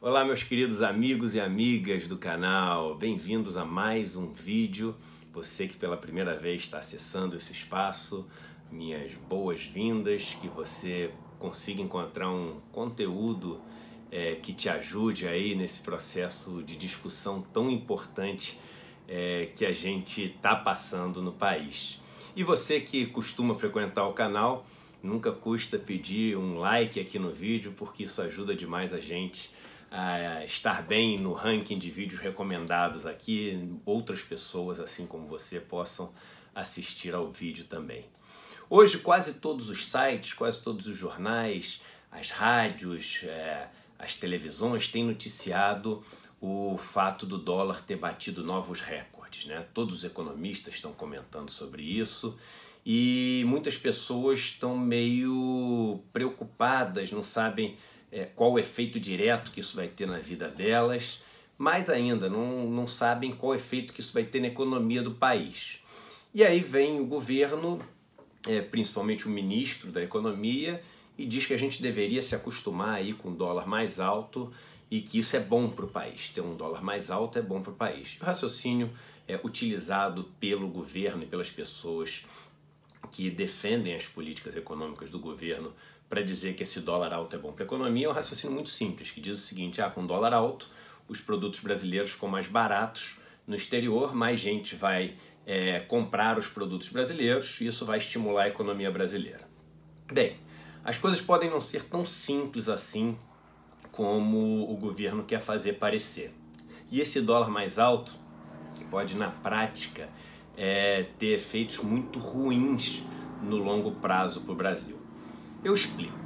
Olá, meus queridos amigos e amigas do canal, bem-vindos a mais um vídeo. Você que pela primeira vez está acessando esse espaço, minhas boas-vindas, que você consiga encontrar um conteúdo que te ajude aí nesse processo de discussão tão importante que a gente está passando no país. E você que costuma frequentar o canal, nunca custa pedir um like aqui no vídeo, porque isso ajuda demais a gente a estar bem no ranking de vídeos recomendados aqui, outras pessoas assim como você possam assistir ao vídeo também. Hoje quase todos os sites, quase todos os jornais, as rádios, as televisões têm noticiado o fato do dólar ter batido novos recordes, né? Todos os economistas estão comentando sobre isso e muitas pessoas estão meio preocupadas, não sabem qual o efeito direto que isso vai ter na vida delas, mais ainda, não sabem qual o efeito que isso vai ter na economia do país. E aí vem o governo, principalmente o ministro da Economia, e diz que a gente deveria se acostumar aí com um dólar mais alto e que isso é bom para o país. Ter um dólar mais alto é bom para o país. O raciocínio utilizado pelo governo e pelas pessoas que defendem as políticas econômicas do governo para dizer que esse dólar alto é bom para a economia é um raciocínio muito simples, que diz o seguinte: com dólar alto, os produtos brasileiros ficam mais baratos no exterior, mais gente vai comprar os produtos brasileiros e isso vai estimular a economia brasileira. Bem, as coisas podem não ser tão simples assim como o governo quer fazer parecer. E esse dólar mais alto pode, na prática, ter efeitos muito ruins no longo prazo para o Brasil. Eu explico.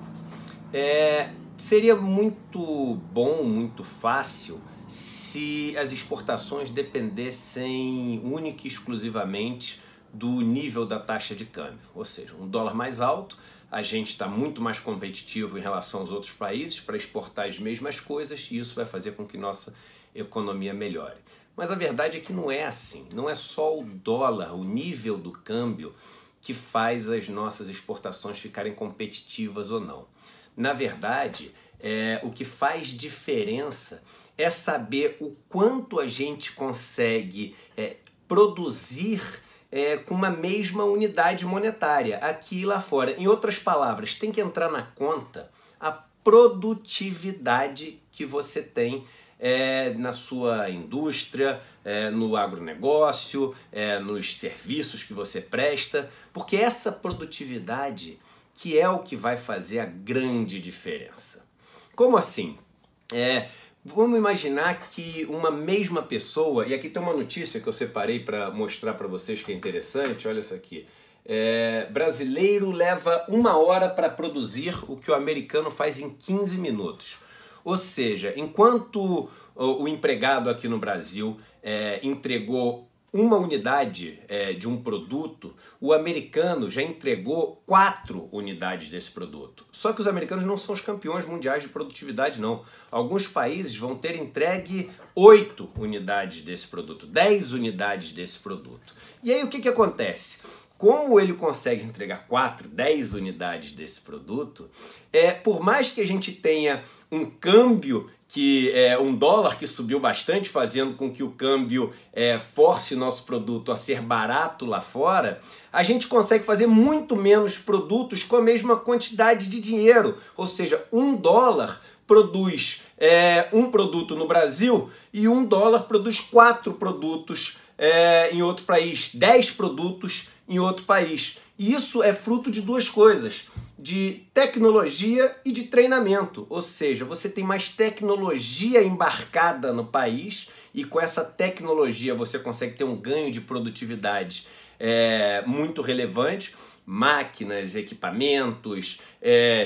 Seria muito bom, muito fácil se as exportações dependessem única e exclusivamente do nível da taxa de câmbio. Ou seja, um dólar mais alto, a gente está muito mais competitivo em relação aos outros países para exportar as mesmas coisas e isso vai fazer com que nossa economia melhore. Mas a verdade é que não é assim. Não é só o dólar, o nível do câmbio, que faz as nossas exportações ficarem competitivas ou não. Na verdade, o que faz diferença é saber o quanto a gente consegue produzir com uma mesma unidade monetária aqui e lá fora. Em outras palavras, tem que entrar na conta a produtividade que você tem na sua indústria, no agronegócio, nos serviços que você presta, porque essa produtividade que é o que vai fazer a grande diferença. Como assim? Vamos imaginar que uma mesma pessoa, e aqui tem uma notícia que eu separei para mostrar para vocês que é interessante, olha isso aqui. Brasileiro leva 1 hora para produzir o que o americano faz em 15 minutos. Ou seja, enquanto o empregado aqui no Brasil entregou uma unidade de um produto, o americano já entregou 4 unidades desse produto. Só que os americanos não são os campeões mundiais de produtividade, não. Alguns países vão ter entregue 8 unidades desse produto, 10 unidades desse produto. E aí o que acontece? Como ele consegue entregar 4, 10 unidades desse produto, por mais que a gente tenha um câmbio, um dólar que subiu bastante, fazendo com que o câmbio force o nosso produto a ser barato lá fora, a gente consegue fazer muito menos produtos com a mesma quantidade de dinheiro. Ou seja, 1 dólar produz um produto no Brasil e 1 dólar produz 4 produtos em outro país, 10 produtos em outro país. E isso é fruto de 2 coisas, de tecnologia e de treinamento. Ou seja, você tem mais tecnologia embarcada no país e com essa tecnologia você consegue ter um ganho de produtividade muito relevante. Máquinas, equipamentos,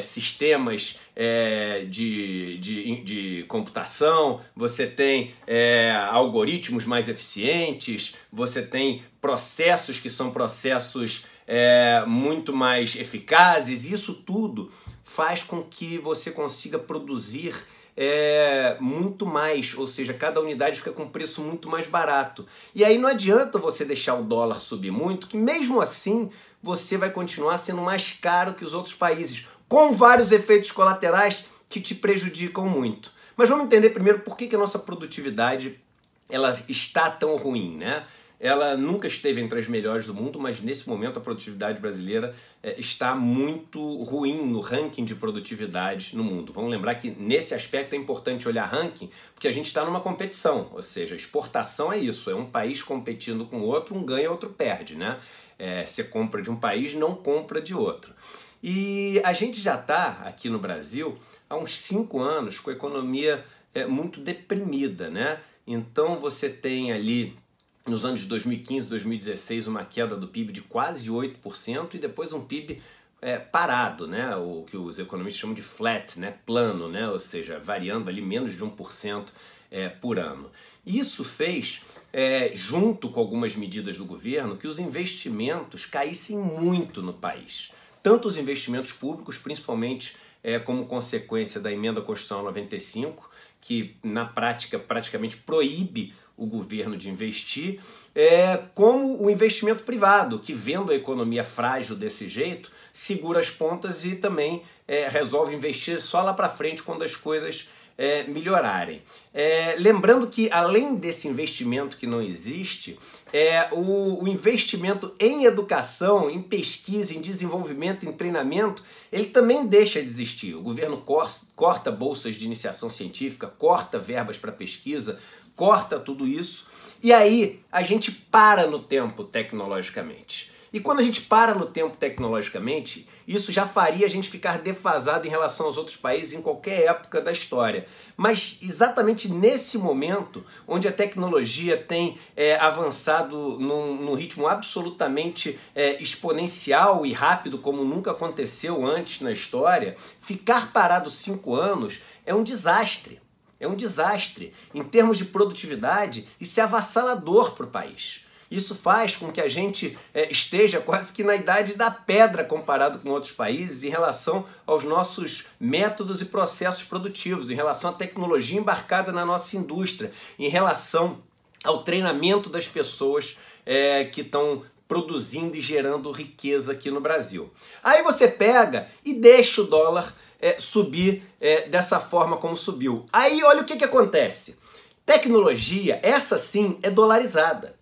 sistemas de computação, você tem algoritmos mais eficientes, você tem processos que são processos muito mais eficazes. Isso tudo faz com que você consiga produzir muito mais, ou seja, cada unidade fica com um preço muito mais barato. E aí não adianta você deixar o dólar subir muito, que mesmo assim você vai continuar sendo mais caro que os outros países, com vários efeitos colaterais que te prejudicam muito. Mas vamos entender primeiro por que a nossa produtividade ela está tão ruim, né? Ela nunca esteve entre as melhores do mundo, mas nesse momento a produtividade brasileira está muito ruim no ranking de produtividade no mundo. Vamos lembrar que nesse aspecto é importante olhar ranking, porque a gente está numa competição, ou seja, exportação é isso, é um país competindo com o outro, um ganha, outro perde, né? Você compra de um país, não compra de outro. E a gente já está aqui no Brasil há uns 5 anos com a economia muito deprimida, né? Então você tem ali nos anos de 2015, 2016, uma queda do PIB de quase 8% e depois um PIB parado, né? O que os economistas chamam de flat, né? Plano, né? Ou seja, variando ali menos de 1% por ano. Isso fez, junto com algumas medidas do governo, que os investimentos caíssem muito no país. Tanto os investimentos públicos, principalmente como consequência da emenda constitucional 95, que na prática praticamente proíbe o governo de investir, como o investimento privado, que vendo a economia frágil desse jeito, segura as pontas e também resolve investir só lá para frente quando as coisas melhorarem. Lembrando que além desse investimento que não existe, o investimento em educação, em pesquisa, em desenvolvimento, em treinamento, ele também deixa de existir. O governo corta bolsas de iniciação científica, corta verbas para pesquisa, corta tudo isso, e aí a gente para no tempo tecnologicamente. E quando a gente para no tempo tecnologicamente, isso já faria a gente ficar defasado em relação aos outros países em qualquer época da história. Mas exatamente nesse momento, onde a tecnologia tem avançado num ritmo absolutamente exponencial e rápido, como nunca aconteceu antes na história, ficar parado 5 anos é um desastre. É um desastre. Em termos de produtividade, isso é avassalador para o país. Isso faz com que a gente esteja quase que na idade da pedra comparado com outros países em relação aos nossos métodos e processos produtivos, em relação à tecnologia embarcada na nossa indústria, em relação ao treinamento das pessoas que estão produzindo e gerando riqueza aqui no Brasil. Aí você pega e deixa o dólar subir dessa forma como subiu. Aí olha o que acontece. Tecnologia, essa sim, é dolarizada.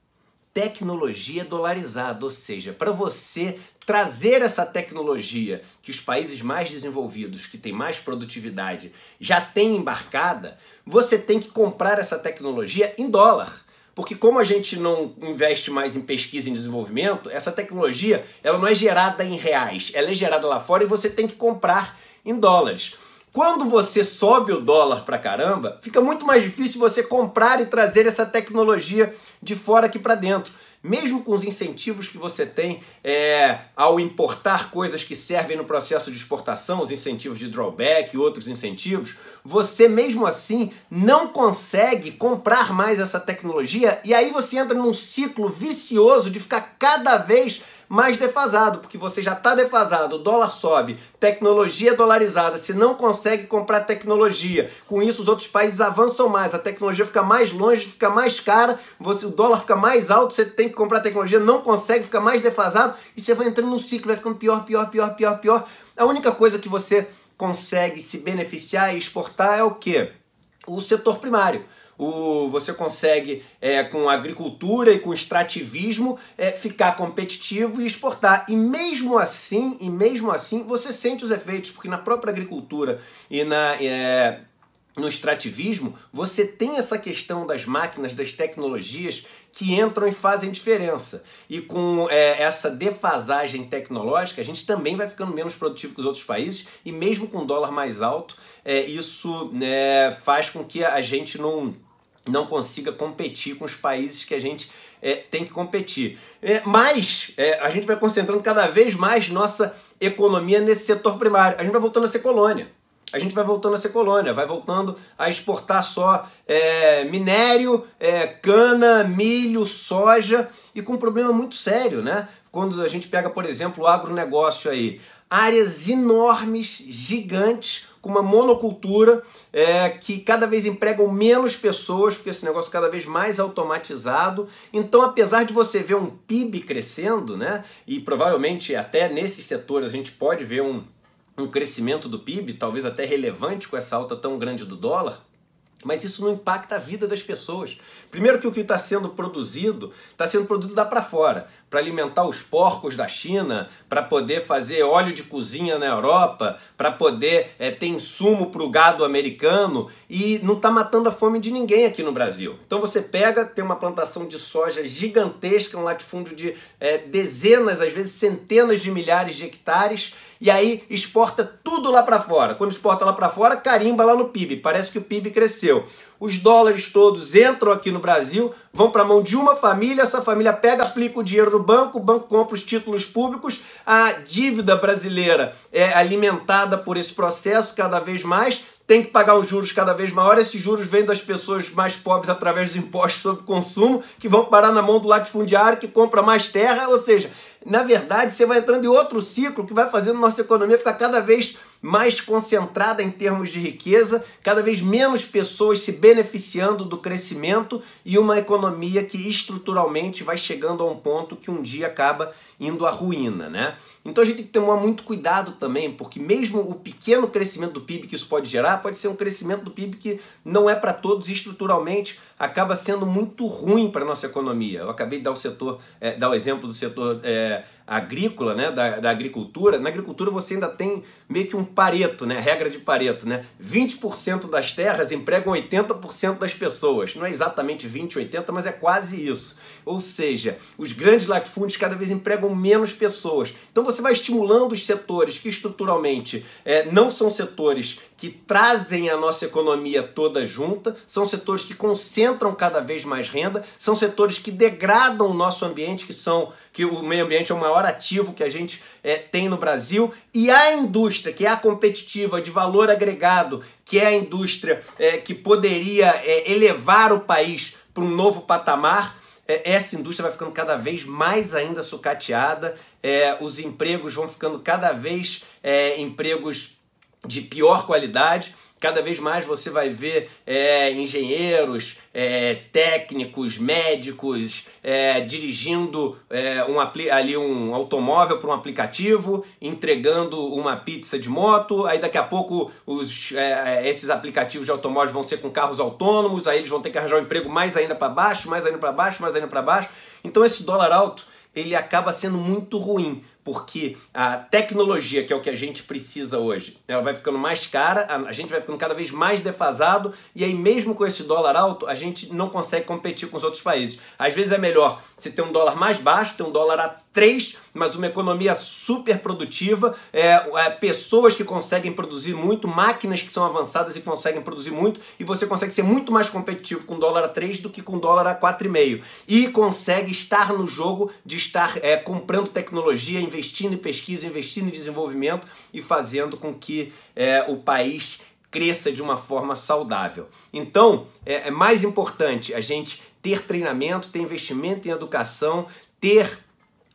Tecnologia dolarizada, ou seja, para você trazer essa tecnologia que os países mais desenvolvidos, que têm mais produtividade, já têm embarcada, você tem que comprar essa tecnologia em dólar. Porque como a gente não investe mais em pesquisa e em desenvolvimento, essa tecnologia ela não é gerada em reais, ela é gerada lá fora e você tem que comprar em dólares. Quando você sobe o dólar pra caramba, fica muito mais difícil você comprar e trazer essa tecnologia de fora aqui para dentro. Mesmo com os incentivos que você tem ao importar coisas que servem no processo de exportação, os incentivos de drawback e outros incentivos, você mesmo assim não consegue comprar mais essa tecnologia e aí você entra num ciclo vicioso de ficar cada vez mais defasado, porque você já está defasado, o dólar sobe, tecnologia dolarizada, você não consegue comprar tecnologia, com isso os outros países avançam mais, a tecnologia fica mais longe, fica mais cara, o dólar fica mais alto, você tem que comprar tecnologia, não consegue, fica mais defasado, e você vai entrando num ciclo, vai ficando pior, pior, pior, pior, pior. A única coisa que você consegue se beneficiar e exportar é o quê? O setor primário. Você consegue, com agricultura e com extrativismo, ficar competitivo e exportar. E mesmo assim, você sente os efeitos, porque na própria agricultura e no extrativismo, você tem essa questão das máquinas, das tecnologias que entram e fazem diferença. E com essa defasagem tecnológica, a gente também vai ficando menos produtivo que os outros países, e mesmo com dólar mais alto, isso faz com que a gente não consiga competir com os países que a gente tem que competir. Mas a gente vai concentrando cada vez mais nossa economia nesse setor primário. A gente vai voltando a ser colônia. Vai voltando a exportar só minério, cana, milho, soja, e com um problema muito sério, né? Quando a gente pega, por exemplo, o agronegócio aí, áreas enormes, gigantes, com uma monocultura que cada vez empregam menos pessoas, porque esse negócio é cada vez mais automatizado. Então, apesar de você ver um PIB crescendo, né, e provavelmente até nesses setores a gente pode ver um crescimento do PIB, talvez até relevante com essa alta tão grande do dólar, Mas isso não impacta a vida das pessoas. Primeiro que o que está sendo produzido lá para fora, para alimentar os porcos da China, para poder fazer óleo de cozinha na Europa, para poder ter insumo para o gado americano, e não está matando a fome de ninguém aqui no Brasil. Então você pega, tem uma plantação de soja gigantesca, um latifúndio de dezenas, às vezes centenas de milhares de hectares, e aí exporta tudo lá para fora. Quando exporta lá para fora, carimba lá no PIB. Parece que o PIB cresceu. Os dólares todos entram aqui no Brasil, vão para a mão de uma família, essa família pega, aplica o dinheiro no banco, o banco compra os títulos públicos, a dívida brasileira é alimentada por esse processo cada vez mais, tem que pagar os juros cada vez maiores, esses juros vêm das pessoas mais pobres através dos impostos sobre consumo, que vão parar na mão do latifundiário, que compra mais terra, ou seja, na verdade você vai entrando em outro ciclo que vai fazendo nossa economia ficar cada vez mais concentrada em termos de riqueza, cada vez menos pessoas se beneficiando do crescimento e uma economia que estruturalmente vai chegando a um ponto que um dia acaba indo à ruína, né? Então a gente tem que tomar muito cuidado também, porque mesmo o pequeno crescimento do PIB que isso pode gerar, pode ser um crescimento do PIB que não é para todos e estruturalmente acaba sendo muito ruim para a nossa economia. Eu acabei de dar o exemplo do setor agrícola, né, da agricultura. Na agricultura você ainda tem meio que um Pareto, né, regra de Pareto, né? 20% das terras empregam 80% das pessoas. Não é exatamente 20, 80, mas é quase isso. Ou seja, os grandes latifúndios cada vez empregam menos pessoas. Então você vai estimulando os setores que estruturalmente não são setores que trazem a nossa economia toda junta, são setores que concentram cada vez mais renda, são setores que degradam o nosso ambiente, que o meio ambiente é o maior ativo que a gente tem no Brasil, e a indústria, que é a competitiva de valor agregado, que é a indústria que poderia elevar o país para um novo patamar, essa indústria vai ficando cada vez mais ainda sucateada, os empregos vão ficando cada vez empregos de pior qualidade. Cada vez mais você vai ver engenheiros, técnicos, médicos dirigindo um automóvel para um aplicativo, entregando uma pizza de moto, aí daqui a pouco esses aplicativos de automóveis vão ser com carros autônomos, aí eles vão ter que arranjar um emprego mais ainda para baixo, mais ainda para baixo, mais ainda para baixo. Então esse dólar alto, ele acaba sendo muito ruim, porque a tecnologia, que é o que a gente precisa hoje, ela vai ficando mais cara, a gente vai ficando cada vez mais defasado, e aí mesmo com esse dólar alto, a gente não consegue competir com os outros países. Às vezes é melhor você ter um dólar mais baixo, ter um dólar a 3, mas uma economia super produtiva, pessoas que conseguem produzir muito, máquinas que são avançadas e conseguem produzir muito, e você consegue ser muito mais competitivo com dólar a 3 do que com dólar a 4,5. E consegue estar no jogo de estar comprando tecnologia, investindo em pesquisa, investindo em desenvolvimento e fazendo com que o país cresça de uma forma saudável. Então, é mais importante a gente ter treinamento, ter investimento em educação, ter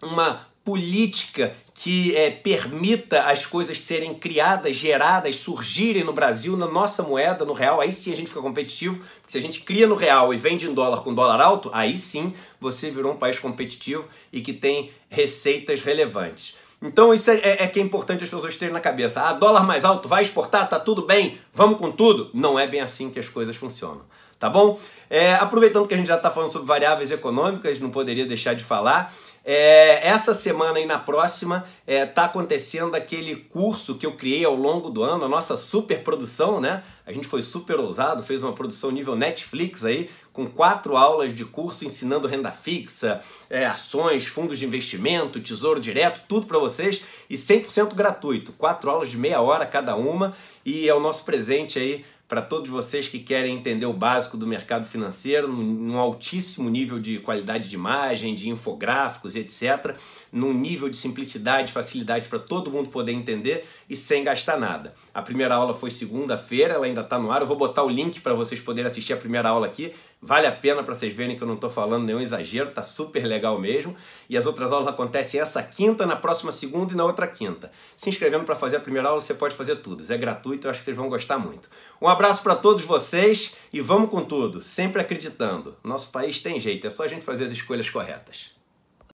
uma política que permita as coisas serem criadas, geradas, surgirem no Brasil, na nossa moeda, no real. Aí sim a gente fica competitivo, porque se a gente cria no real e vende em dólar com dólar alto, aí sim você virou um país competitivo e que tem receitas relevantes. Então isso que é importante as pessoas terem na cabeça. Dólar mais alto, vai exportar, tá tudo bem, vamos com tudo. Não é bem assim que as coisas funcionam, tá bom? Aproveitando que a gente já está falando sobre variáveis econômicas, não poderia deixar de falar. Essa semana e na próxima está acontecendo aquele curso que eu criei ao longo do ano, a nossa super produção, né? A gente foi super ousado, fez uma produção nível Netflix aí, com 4 aulas de curso ensinando renda fixa, ações, fundos de investimento, tesouro direto, tudo para vocês e 100% gratuito. 4 aulas de meia hora cada uma, e é o nosso presente aí para todos vocês que querem entender o básico do mercado financeiro, num altíssimo nível de qualidade de imagem, de infográficos, etc., num nível de simplicidade, facilidade para todo mundo poder entender e sem gastar nada. A primeira aula foi segunda-feira, ela ainda está no ar, eu vou botar o link para vocês poderem assistir a primeira aula aqui. Vale a pena para vocês verem que eu não estou falando nenhum exagero, tá super legal mesmo. E as outras aulas acontecem essa quinta, na próxima segunda e na outra quinta. Se inscrevendo para fazer a primeira aula, você pode fazer tudo. É gratuito, eu acho que vocês vão gostar muito. Um abraço para todos vocês e vamos com tudo, sempre acreditando. Nosso país tem jeito, é só a gente fazer as escolhas corretas.